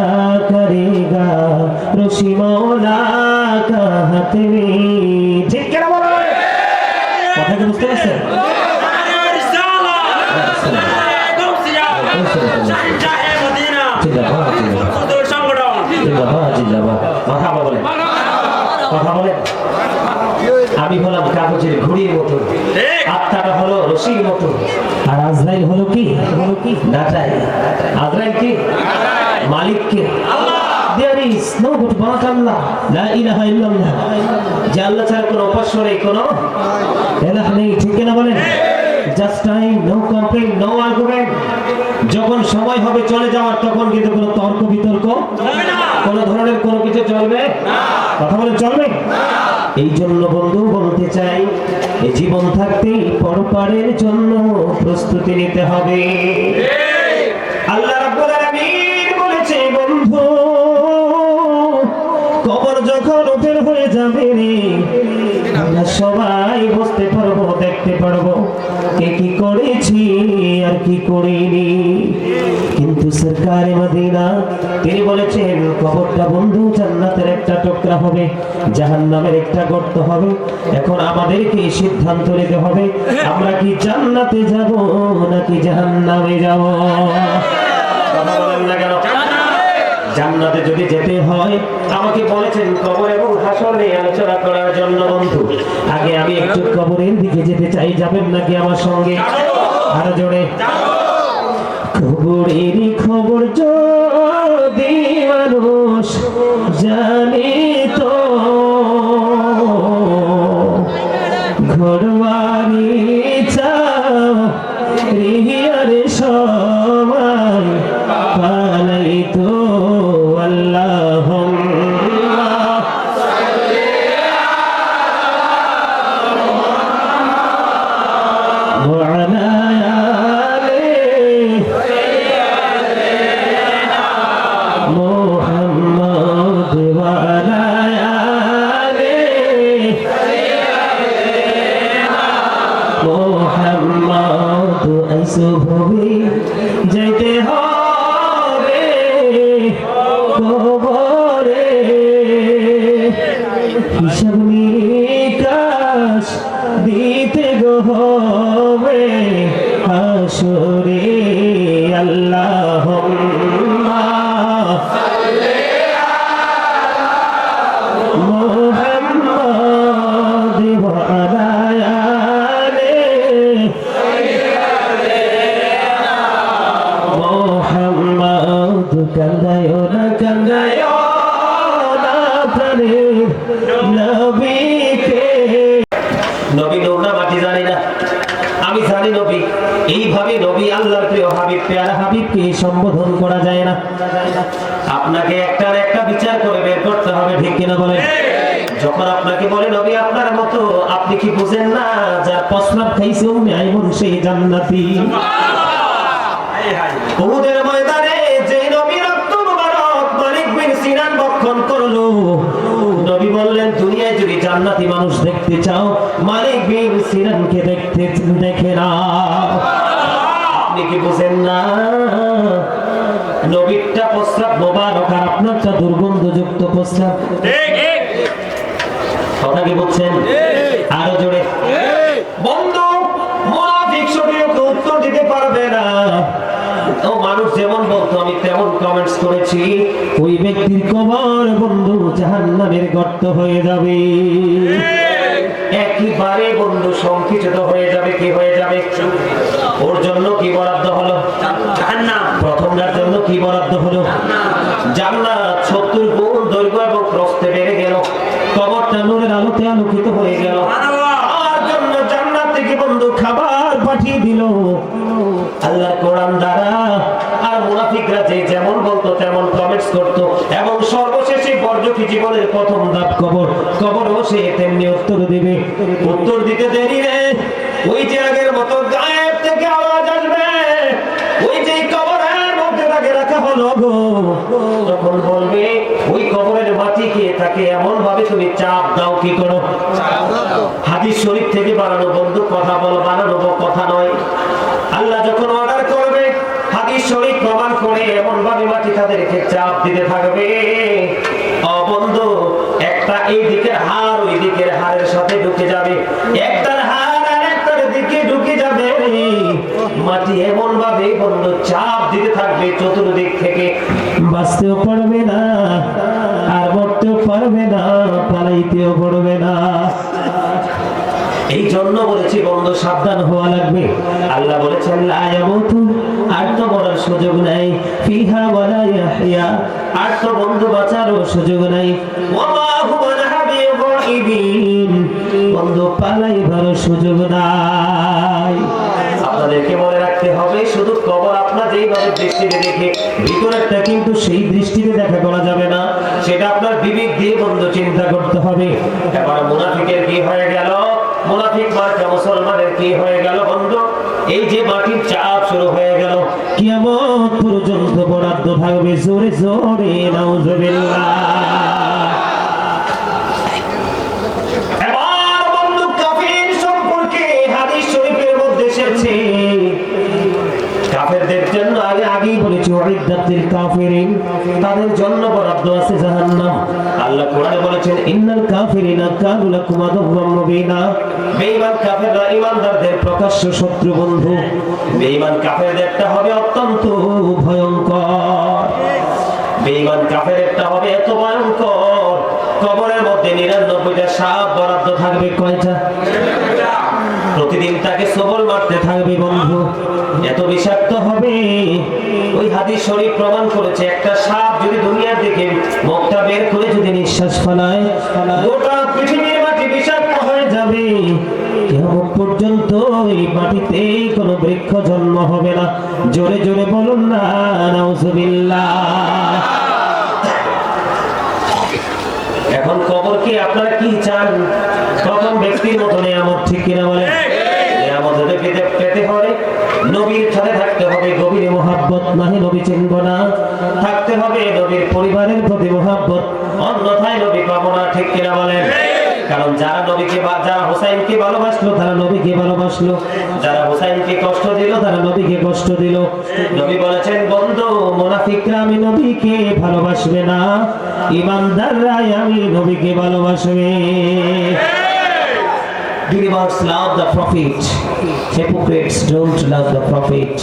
करेगा ऋषि मौला का हाथ में। ठीक है ना बोलो? কথা কি বুঝতে পারছেন? আমি হলাম কাগজের ঘুড়ির মতো, আত্মাটা হলো রশির মতো, আর আজরাইল হলো কি ডাটাই। আজরাইল কি? মালিক কে? আল্লাহ। There is no but Allah, la ilaha illallah। যে আল্লাহ ছাড়া কোনো উপাস্য নেই, কোনো ইলাহ নেই। ঠিক না বলেন? Just time, no complaint, no argument। যখন সময় হবে চলে যাওয়ার, তখন কিন্তু কোনো তর্ক বিতর্ক চলবে না, কোনো ধরনের কোনো কিছু চলবে না। কথা বলে চলবে না। এই জন্য বন্ধু বলতে চাই, এই জীবন থাকতেই পরপারের জন্য প্রস্তুতি নিতে হবে। আল্লাহ রাব্বুল আলামিন বলেছে, বন্ধু কবর যখন ওপেন হয়ে যাবে রে, আমরা সবাই বুঝতে পারবো, দেখতে পারবো কে কি করেছি আর কি করিনি। কিন্তু সরকারে মদিনা তিনি বলেছেন, কবরটা বন্ধু জান্নাতের একটা টুকরা হবে, জাহান্নামের একটা গর্ত হবে। এখন আমাদেরকে সিদ্ধান্ত নিতে হবে, আমরা কি জান্নাতে যাব নাকি জাহান্নামে যাব? কথা বলেন না কেন? জান্নাতে যদি যেতে হয়, আমাকে বলেছেন কবর এবং হাসর নিয়ে আলোচনা করার জন্য। বন্ধু আগে আমি একটু কবরের দিকে যেতে চাই, যাবেন নাকি আমার সঙ্গে? আরো জোরে। কবরের খবর যদি মানুষ জানে তো, ঘরবাড়ি চাও রিহিয়ার সময় পালাই তো। আল্লাহুম্মা সুভবে যাইতে হবে কবরে, হিসাব নিকাশ দিতে গো হবে হাসরে। আল্লাহুম্মা মুহাম্মাদ ওয়া আলা আলি মুহাম্মাদ। কান্দায়ো না প্রাণের নবীকে। নবী নূর না মাটি জানি না, আমি জানি নবী। এইভাবে নবী আল্লাহর প্রিয় হাবিব প্যারা হাবিবকে সম্বোধন করা যায় না। আপনাকে একটার একটা বিচার করে বের করতে হবে, ঠিক কিনা বলেন? যখন আপনাকে বলে নবী আপনার মতো, আপনি কি বুঝেন না যার প্রস্রাব খাইছে উম্মে আইমন সেই জান্নাতি? উহুদের ময়দানে যে নবী রক্ত মুবারক মালিক বিন সিনান বক্ষণ করলো, নবী বললেন দুনিয়ায় যদি জান্নাতি মানুষ দেখতে চাও মালিক বিন সিনানকে দেখে না। আপনি কি বুঝেন না নবীরটা প্রস্রাব মোবারক আর আপনারটা দুর্গন্ধযুক্ত প্রস্রাব? কথা কি বুঝছেন? আরো জোরে বন্ধু। মুনাফিক শরীয়তে উত্তর দিতে পারবে না। ও মানুষ যেমন বলতো আমি তেমন কমেন্টস করেছি, ওই ব্যক্তির কবর বন্ধু জাহান্নামের গর্ত হয়ে যাবে, একেবারে বন্ধু সংকুচিত হয়ে যাবে। কি হয়ে যাবে? ওর জন্য কি বরাদ্দ হলো? জাহান্নাম। প্রথমটার জন্য কি বরাদ্দ হলো? জান্নাত। 70 গুণ দৈর্ঘ্য এবং প্রস্থে বেড়ে গেল, কবরটা নূরের আলোতে আলোকিত হয়ে গেল। আর জন্য জান্নাত থেকে বন্ধু খাবার পাঠিয়ে দিল আল্লাহর কোরআন দ্বারা। আর মুনাফিকরা যে যেমন বলতো তেমন কমেন্টস করতো, এবং সর্বশেষে বর্জকি জীবনের প্রথম ধাপ কবর, কবরও সে তেমনি উত্তর দিবে। উত্তর দিতে দেরি রে, ওই যে আগের মতো গায়েব থেকে আওয়াজ আসবে, ওই যে কবরের মধ্যে তাকে রাখা হলো গো, তখন বলবে ওই কবরের মাটিকে তাকে এমন ভাবে তুমি চাপ দাও। কি করো? হাদিস শরীফ থেকে বানানো বন্ধু, কথা বল, বানানো কথা নয়। আল্লাহ যখন অর্ডার করবে হাদিস শরীফ প্রমাণ করে এমন ভাবে মাটি তাদেরকে চাপ দিতে থাকবে, ও বন্ধু একটা এই দিকের হাড় ওই দিকের হাড়ের সাথে ঢুকে যাবে, একটার হাড় আর একটার দিকে ঢুকে যাবে। মাটি এমন ভাবে বন্ধু চাপ দিতে থাকবে চতুর্দিক থেকে, বাঁচতেও পারবে না আর মরতেও পারবে না, পালাইতেও পারবে না। এই জন্য বলেছি বন্ধু সাবধান হওয়া লাগবে। আল্লাহ বলেছেন লা ইয়ামুতু, আর তো মরার সুযোগ নাই, ফিহা ওয়ালা ইয়াহইয়া, আর তো বন্ধু বাঁচারও সুযোগ নাই, ওয়া মা হুয়া বিগাইবিন, বন্ধু পালাইবারও সুযোগ নাই। আপনাদেরকে মনে রাখতে হবে শুধু কবর আপনার যেইভাবে দৃষ্টিতে দেখে ভিতরেরটা কিন্তু সেই দৃষ্টিতে দেখা করা যাবে না, সেটা আপনার বিবেক দিয়ে বন্ধু চিন্তা করতে হবে। এবার মুনাফিকের কি হয়ে গেল? মুনাফিক মার্কা মুসলমানের কি হয়ে গেল বন্ধু? এই যে মাটির চাপ শুরু হয়ে গেল, কিয়ামত পর্যন্ত বরাদ্দ থাকবে। জোরে জোরে নাউজুবিল্লাহ। এবার বন্ধু কাফির সম্পর্কে হাদিস শরীফের মধ্যে এসেছে, কাফেরদের জন্য আগেই বলেছি উইদ্দাতিল কাফিরিন, তাদের জন্য বরাদ্দ আছে জাহান্নাম। আল্লাহ কোরআনে বলেছেন ইন্নাল কাফিরিনা কানু লাকুম আদুওয়াম মুবিনা, বেঈমান কাফেররা ঈমানদারদের প্রকাশ্য শত্রু বন্ধু। বেঈমান কাফেরদেরটা হবে অত্যন্ত ভয়ঙ্কর, বেঈমান কাফেরদেরটা হবে এত ভয়ঙ্কর, কবরের মধ্যে 99টা সাপ বরাদ্দ থাকবে। কয়টা? প্রতিদিন তাকে সবল মারতে থাকবে বন্ধু, এত বিষাক্ত হবে। ওই হাদিস শরীফ প্রমাণ করেছে একটা সাপ যদি দুনিয়ার দিকে মুখটা বের করে যদি নিঃশ্বাস ফেলায়, গোটা পৃথিবীর মাটি বিষাক্ত হয়ে যাবে। কিয়ামত পর্যন্ত এই মাটিতে কোনো বৃক্ষ জন্ম হবে না। জোরে জোরে বলুন না নাউজুবিল্লাহ। এখন কবর কি আপনারা কি চান? প্রথম ব্যক্তির মতো নিয়ামত, ঠিক কিনা বলেন? নিয়ামত পেতে হলে নবীর সাথে থাকতে হবে গভীর মুহাব্বত, নাহি নবী চিনব না। থাকতে হবে নবীর পরিবারের প্রতি মুহাব্বত, অন্যথায় নবী পাবো না, ঠিক কিনা বলেন? কারণ যারা নবীকে যারা হুসাইনকে ভালোবাসলো তারা নবীকে ভালোবাসলো, যারা হুসাইনকে কষ্ট দিল তারা নবীকে কষ্ট দিল। নবী বলেছেন, বন্ধু মুনাফিকরা আমি নবীকে ভালোবাসবে না, ঈমানদাররাই আমি নবীকে ভালোবাসবে। Believers love the prophet, hypocrites don't love the prophet.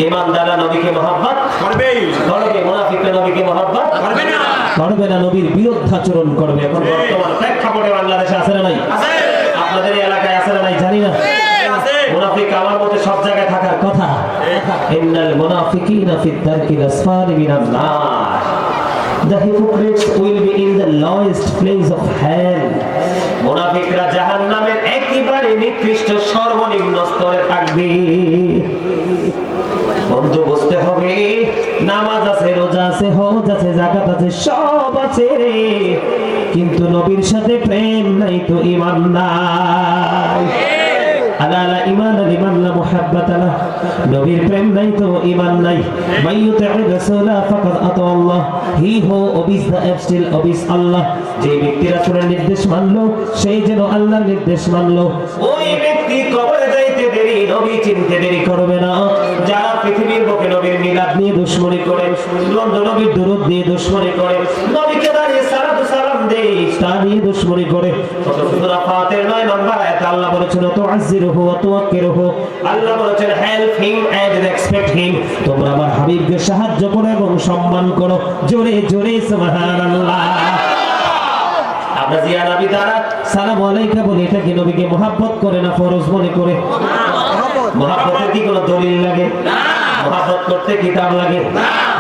ঈমানদাররা নবীকে মহব্বত করবে, মুনাফিকরা নবীকে মহব্বত করবে না, নবীর বিরুদ্ধাচরণ করবে। এখন বর্তমান প্রেক্ষাপটে বাংলাদেশে আছে না নাই? আপনাদের এলাকায় আছে না নাই জানি না। মুনাফিক আমার মতে সব জায়গায় থাকার কথা। ইন্নাল মুনাফিকিনা ফি দারকিল আসফালি মিনান নার, the hypocrites will be in the lowest place of hell. মুনাফিকরা জাহান্নামের একেবারে নিকৃষ্ট সর্বনিম্ন স্তরে থাকবে। বন্ধু বুঝতে হবে, নামাজ আছে, রোজা আছে, হজ আছে, যাকাত আছে, সব আছে রে, কিন্তু নবীর সাথে প্রেম নাই তো ঈমান নাই। আলা লা ঈমান লিমান লা মুহাব্বাতা লাহ, নবীর প্রেম নাই তো ঈমান নাই। মাইয়ুতি'র রাসূলা ফাকাদ আতা আল্লাহ, হি হু ওবিস দ্য অ্যাবস্টিল ওবিস আল্লাহ। যে ব্যক্তি রাসূলের নির্দেশ মানলো সে যেন আল্লাহর নির্দেশ মানলো। ওই ব্যক্তি কবরে যাইতে দেরি, নবী চিনতে দেরি করবে না। যারা পৃথিবীর বুকে নবীর মিলাদ নিয়ে দুশমনি করে, নবীর দুরূদ দিয়ে দুশমনি করে, নবীকে দাঁড়িয়ে সালাম দেয় তা নিয়ে দুশমনি করে, সূরা ফাতির 9 নম্বর আয়াতে আল্লাহ বলেছেন তুআজ্জিরুহু ওয়া তুওয়াক্কিরুহু, আল্লাহ বলেছেন help him and respect him, তোমরা আমার হাবিবকে সাহায্য করো এবং সম্মান করো। জোরে জোরে সুবহানাল্লাহ। আমরা জিয়া নবী দ্বারা সালাম আলাইকা বলি, এটা কি নবীকে মহব্বত করে না ফরজ মনে করে? মহব্বতের কি কোনো দলিল লাগে? মহব্বত করতে কিতাব লাগে?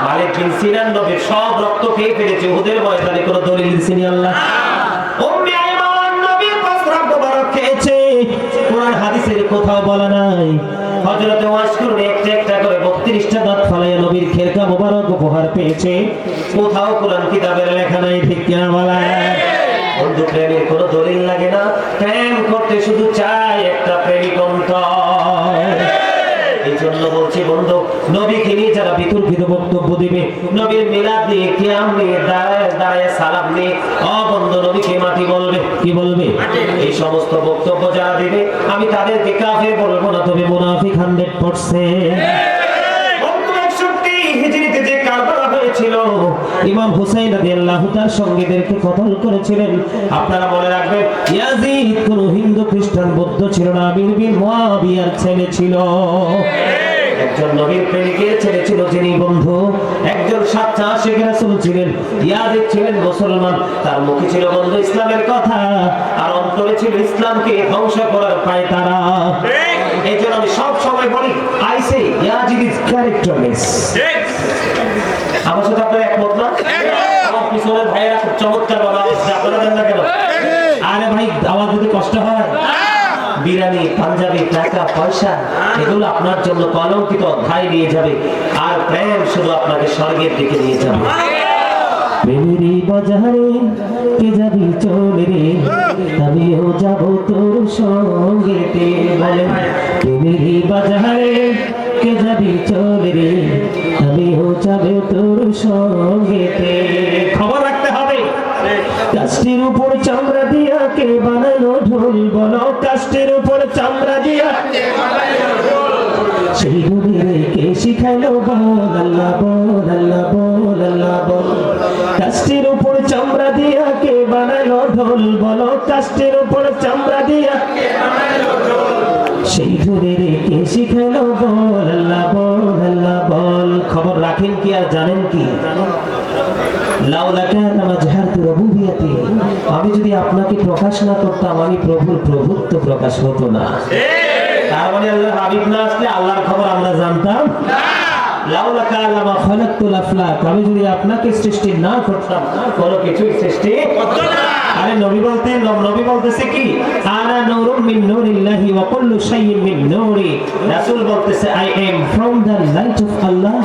মালিক বিন সিনান নবীর সব রক্ত খেয়ে ফেলেছে উহুদের ময়দানে, কোনো দলিল দিছেনি আল্লাহ? উম্মে আইমান নবীর বস্ত্র মোবারক খেয়েছে, কোরআন হাদিসের কোথাও বলা নাই। হযরত ওয়াস করুন একটা একটা করে 32টা দাঁত ফালাইয়া নবীর খেরকা মোবারক উপহার পেয়েছে, কোথাও কোরআন কিতাবের লেখা নাই। ঠিক কিনা বলেন? বন্ধু প্রেমের কোনো দলিল লাগে না, প্রেম করতে শুধু চাই একটা প্রেমিক অন্তর। এই জন্য বলছি বন্ধু, নবীকে নিয়ে যারা বিতর্কিত বক্তব্য দিবে, নবীর মিলাদ নিয়ে, কিয়াম নিয়ে, দাঁড়ায় সালাম নিয়ে, বন্ধু নবীকে মাটি বলবে। কি বলবে? এই সমস্ত বক্তব্য যারা দিবে আমি তাদেরকে কাফের বলবো না, তবে মুনাফিক 100%। ছিল ইমাম হুসাইন রাদিয়াল্লাহু তাআলা সঙ্গীদেরকে কতল করেছিলেন। আপনারা মনে রাখবেন, ইয়াজিদ কোন হিন্দু খ্রিস্টান বৌদ্ধ ছিল না, আমির বিন মুয়াবিয়ার ছেলে ছিল। একজন নবীর প্রেমিকের ছেলে ছিল যিনি বন্ধু একজন সাচ্চা আশিক রাসূল ছিলেন। ইয়াজিদ ছিলেন মুসলমান, তার মুখে ছিল বন্ধু ইসলামের কথা, আর অন্তরে ছিল ইসলামকে ধ্বংস করার পায়তারা। এই জন্য আমি সব সময় বলি, I say Yazid is characterless. আমার সাথে আপনারা একমত না? আমার পিছনের ভাইয়েরা খুব চমৎকার বাবা আসছে, আপনারা জানেন না কেন? আরে ভাই, আওয়াজ যদি কষ্ট হয়, বিরিয়ানি, পাঞ্জাবি, টাকা পয়সা এগুলো আপনার জন্য কলঙ্কিত অধ্যায় নিয়ে যাবে, আর প্রেম শুধু আপনাকে স্বর্গের দিকে নিয়ে যাবে। প্রেমেরই বাজারে কে যাবি চলে রে, আমিও যাব তোর সঙ্গেতে। বলেন, প্রেমেরই বাজারে কে যাবি চলে রে, আমিও যাব তোর সঙ্গেতে। খবর রাখতে হবে, কাষ্ঠের উপর চামড়া দিয়া কে বানালো ঢোল, বলো কাষ্ঠের উপর চামড়া দিয়া সেই ঢোলে কে শিখাইলো বল আল্লাহ বল আল্লাহ বল আল্লাহ বল। কাষ্ঠের উপর চামড়া দিয়া কে বানালো ঢোল, বলো কাষ্ঠের উপর চামড়া দিয়া সেই ঢোলে কে শিখাইলো বল আল্লাহ বল আল্লাহ বল। খবর রাখেন কি আর জানেন কি? আমি যদি আপনাকে প্রকাশ না করতাম, আমি প্রভুর প্রভুত্ব প্রকাশ হতো না। তার মানে আল্লাহ হাবিব না আসলে আল্লাহর খবর আমরা জানতাম না। আমি যদি আপনাকে সৃষ্টি না করতাম, কোনো কিছু সৃষ্টি হতো না। আরে নবী বলতেছে কি, আনা নূরুম মিন নূরিল্লাহি ওয়া কুল্লু শাইইন মিন নূরি। রাসূল বলতেছে, I am from the light of Allah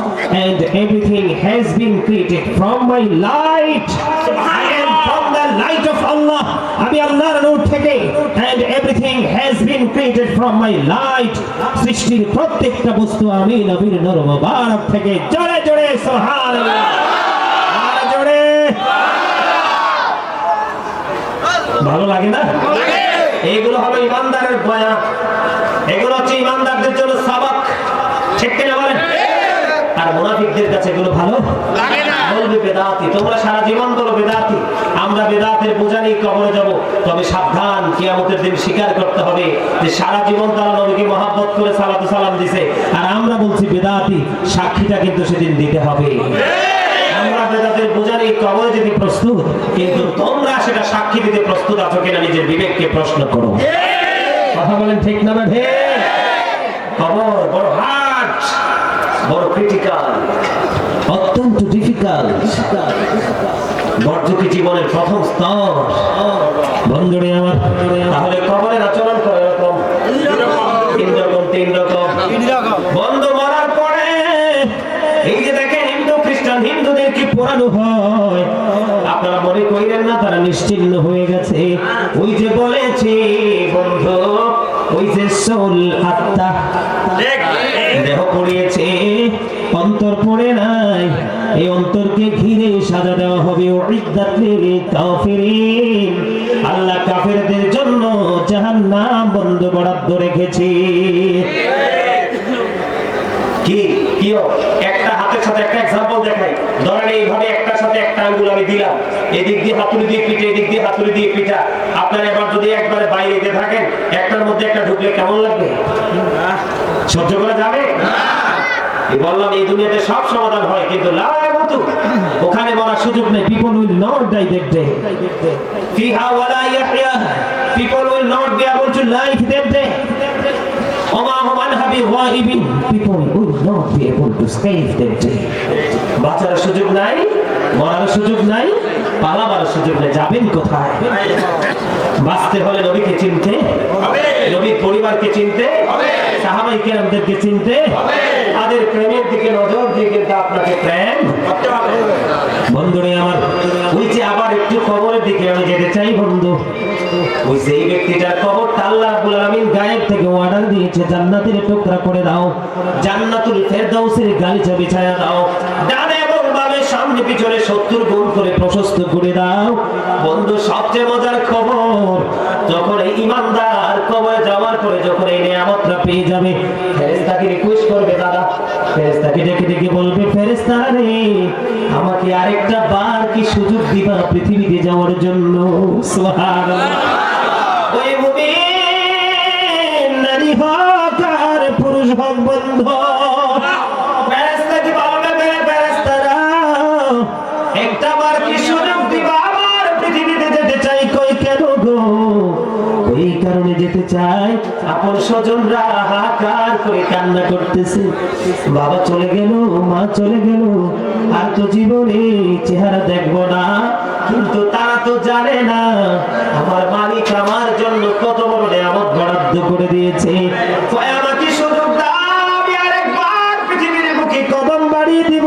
and everything has been created from my light. I am from the light of Allah, আমি আল্লাহর নূর থেকে, and everything has been created from my light. সৃষ্টির প্রত্যেকটা বস্তু আমি নবীর নূর মুবারক থেকে। জোরে জোরে সুবহানাল্লাহ, জোরে। ভালো লাগে না? এইগুলো হলো ইমানদারের বয়ান, এগুলো হচ্ছে ইমানদারদের জন্য সবক, ঠিক কিনা বলেন? আর মুনাফিকদের কাছে এগুলো ভালো লাগে না, বলবে বেদাতি। তোমরা সারা জীবন বলো বেদাতি, আমরা বেদাতের বোঝা নিয়ে কবরে যাব। তবে সাবধান, কিয়ামতের দিন স্বীকার করতে হবে যে সারা জীবন তারা নবীকে মহব্বত করে সালাত সালাম দিয়েছে, আর আমরা বলছি বেদাতি। সাক্ষীটা কিন্তু সেদিন দিতে হবে। আমরা বেদাতের বোঝা নিয়ে কবরে যেতে প্রস্তুত, কিন্তু তোমরা সেটা সাক্ষী দিতে প্রস্তুত আছো কিনা নিজের বিবেককে প্রশ্ন করো। কথা বলেন ঠিক না? কবর বড় হার্ড, বড় ক্রিটিক্যাল, অত্যন্ত ডিফিকাল্ট, বর্জকি জীবনের প্রথম স্তর। বন্ধুরে আমার, তাহলে কবরের আচরণ করে এরকম তিন রকম। বন্ধু মরার পরে এই যে দেখেন হিন্দু খ্রিস্টান, হিন্দুদের কি পোড়ানো হয়, আপনারা মনে করেন না তারা নিশ্চিহ্ন হয়ে গেছে। ওই যে বলেছি বন্ধু, ওই যে সোল আত্মা, দেহ পড়িয়েছে অন্তর পড়ে নাই, এই অন্তরকে ঘিরে সাজা দেওয়া হবে আল্লাহ কাফেরদের জন্য জাহান্নাম বন্ধ বরাদ্দ রেখেছে। কি একটা হাতের সাথে একটা এক্সাম্পল দেখাই। ধরেন এইভাবে একটার সাথে একটা আঙ্গুল আমি দিলাম, এদিক দিয়ে হাতুড়ি দিয়ে পিঠা, এদিক দিয়ে হাতুড়ি দিয়ে পিঠা। আপনারা এবার যদি একবারে বাইরে দিয়ে থাকেন, একটার মধ্যে একটা ঢুকলে কেমন লাগবে? সহ্য করা যাবে? বললাম এই দুনিয়াতে সব সমাধান হয়, কিন্তু ওখানে মরার সুযোগ নেই। People will not die that day. ফিহা ওয়ালা ইয়াহইয়া, people will not be able to live that day. People will not be able to save that day. বাঁচার সুযোগ নাই, মরার সুযোগ নাই, পালাবার সুযোগ নাই। যাবেন কোথায়? বাঁচতে হলে নবীকে চিনতে হবে, নবীর পরিবারকে চিনতে হবে, সাহাবায়ে কেরামদেরকে চিনতে হবে, তাদের প্রেমের দিকে নজর দিয়ে কিন্তু আপনাকে প্রেম করতে হবে। বন্ধুরে আমার, ওই যে আবার একটু কবরের দিকে আমি যেতে চাই বন্ধু। ওই যে ব্যক্তিটার কবরটা আল্লাহ রাব্বুল আলামিন গায়েব থেকে অর্ডার দিয়েছে, জান্নাতের টুকরা করে দাও, জান্নাতুল ফেরদাউসের গালিচা বিছায়া দাও, ডানে এবং বামে সামনে পিছনে 70 গুণ করে প্রশস্ত করে দাও। বন্ধু, সবচেয়ে মজার খবর, যখন এই ইমানদার কবরে যাওয়ার পরে যখন এই নিয়ামতটা পেয়ে যাবে, ফেরেশতাকে রিকোয়েস্ট করবে, দাদা, ফেরেশতাকে ডেকে ডেকে বলবে, ফেরেশতা রে, আমাকে আরেকটা বার কি সুযোগ দিবা পৃথিবীতে যাওয়ার জন্য? সুবহানাল্লাহ। ওই মুমিন নারী হোক আর পুরুষ হোক বন্ধু, ফেরেশতা কি বলবে, ফেরেশতারা একটা বার কি সুযোগ দিবা? আমার পৃথিবীতে যেতে চাই। কই কেন গো? ওই কারণে যেতে চাই, আপন স্বজনরা হাহাকার করে কান্না করতেছে, বাবা চলে গেল, মা চলে গেল, আর তো জীবনে চেহারা দেখবো না। কিন্তু তারা তো জানে না আমার মালিক আমার জন্য কত বড় নিয়ামত বরাদ্দ করে দিয়েছে। আমাকে সুযোগ দাও, আমি আরেকবার পৃথিবীর বুকে কদম বাড়িয়ে দিব।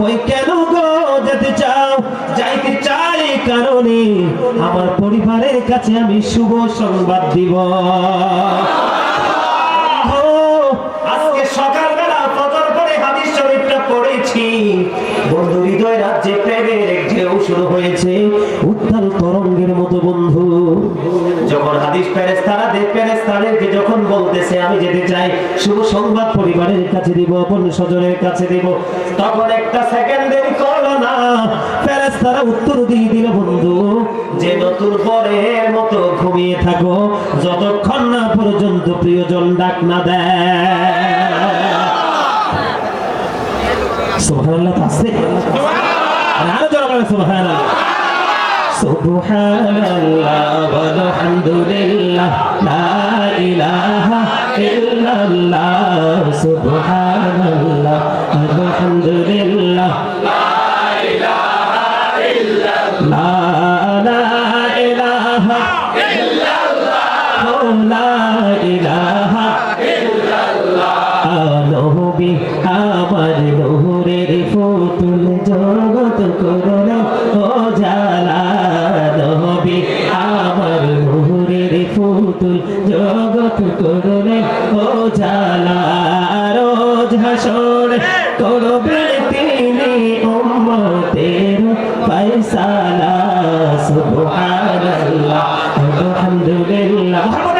ওই কেন গো যেতে চাও? যাইতে চাই কারণে আমার পরিবারের কাছে আমি শুভ সংবাদ দিব। আজকে সকালবেলা ফজর পরে হাদিস শরীফটা পড়েছি বন্ধু, হৃদয় রাজ্যে প্রেমের ঢেউ শুরু হয়েছে উত্তাল তরঙ্গের মতো বন্ধু। যখন হাদিস ফেরেশতাদেরকে যখন বলতেছে আমি যেতে চাই, শুভ সংবাদ পরিবারের কাছে দিব, আপন স্বজনের কাছে দিব, তখন একটা সেকেন্ড দেরি করলো না, ফেরেশতারা উত্তর দিয়ে দিল, বন্ধু, যে নতুন পরের মতো ঘুমিয়ে থাকো যতক্ষণ না পর্যন্ত প্রিয়জন ডাক না দেয়। সুবহানাল্লাহ। আছে আরো জোরে বলেন সুবহানাল্লাহ। সুবহানাল্লাহ ওয়ালহামদুলিল্লাহ লা ইলাহা ইল্লাল্লাহ। সুবহানাল্লাহ ওয়ালহামদুলিল্লাহ লা ইলাহা ইল্লাল্লাহ। লা ইলাহা ইল্লাল্লাহ লা ইলাহা ইল্লাল্লাহ। নবী আমার নূরের ফুতুল জগৎ করলেন উজালা। নবী আমার নূরের ফুতুল জগৎ করলেন উজালা। রোজ হাসর করবেন তিনি উম্মতের ফয়সালা। সুবহানাল্লাহ আলহামদুলিল্লাহ